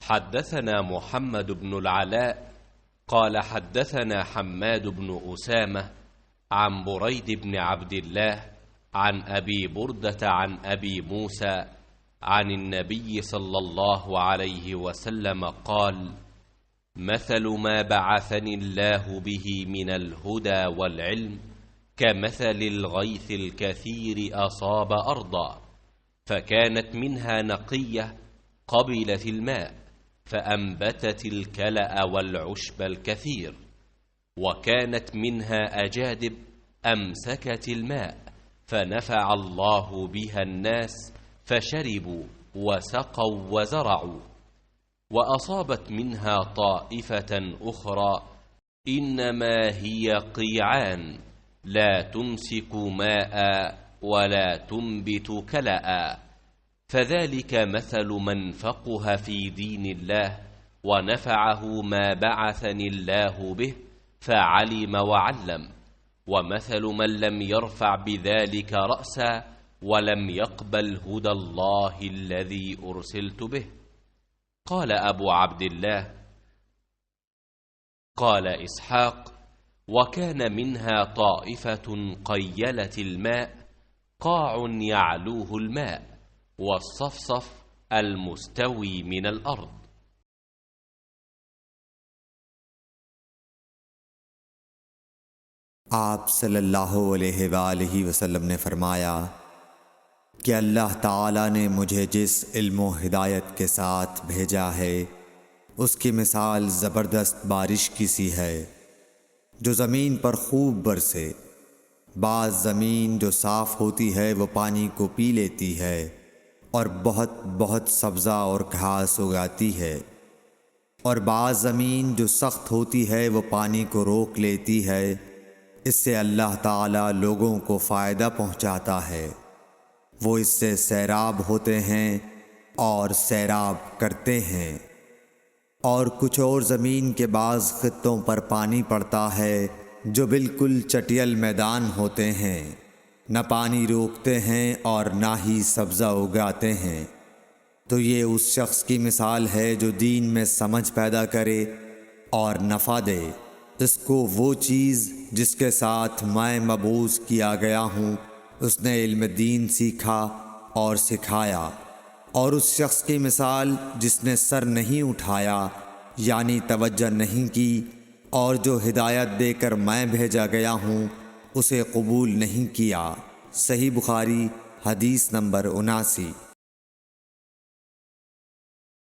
حدثنا محمد بن العلاء قال حدثنا حماد بن أسامة عن بريد بن عبد الله عن أبي بردة عن أبي موسى عن النبي صلى الله عليه وسلم قال: مثل ما بعثني الله به من الهدى والعلم كمثل الغيث الكثير أصاب أرضا، فكانت منها نقية قبلت الماء فأنبتت الكلأ والعشب الكثير، وكانت منها أجادب أمسكت الماء فنفع الله بها الناس فشربوا وسقوا وزرعوا. وأصابت منها طائفة أخرى إنما هي قيعان لا تمسك ماء ولا تنبت كلأ، فذلك مثل من فقه في دين الله ونفعه ما بعثني الله به فعلم وعلم، ومثل من لم يرفع بذلك رأسا ولم يقبل هدى الله الذي أرسلت به. قال أبو عبد الله: قال إسحاق: وكان منها طائفة قيلت الماء، قاع يعلوه الماء، والصفصف المستوي من الأرض. آپ صلی اللہ علیہ وآلہ وسلم نے فرمایا کہ اللہ تعالیٰ نے مجھے جس علم و ہدایت کے ساتھ بھیجا ہے اس کی مثال زبردست بارش کی سی ہے جو زمین پر خوب برسے۔ بعض زمین جو صاف ہوتی ہے وہ پانی کو پی لیتی ہے اور بہت سبزہ اور گھاس اگاتی ہے، اور بعض زمین جو سخت ہوتی ہے وہ پانی کو روک لیتی ہے۔ اس سے اللہ تعالیٰ لوگوں کو فائدہ پہنچاتا ہے، وہ اس سے سیراب ہوتے ہیں اور سیراب کرتے ہیں۔ اور کچھ اور زمین کے بعض خطوں پر پانی پڑتا ہے جو بالکل چٹیل میدان ہوتے ہیں، نہ پانی روکتے ہیں اور نہ ہی سبزہ اگاتے ہیں۔ تو یہ اس شخص کی مثال ہے جو دین میں سمجھ پیدا کرے اور نفع دے، اس کو وہ چیز جس کے ساتھ میں مبعوث کیا گیا ہوں اس نے علم دین سیکھا اور سکھایا، اور اس شخص کی مثال جس نے سر نہیں اٹھایا یعنی توجہ نہیں کی، اور جو ہدایت دے کر میں بھیجا گیا ہوں اسے قبول نہیں کیا۔ صحیح بخاری حدیث نمبر 79۔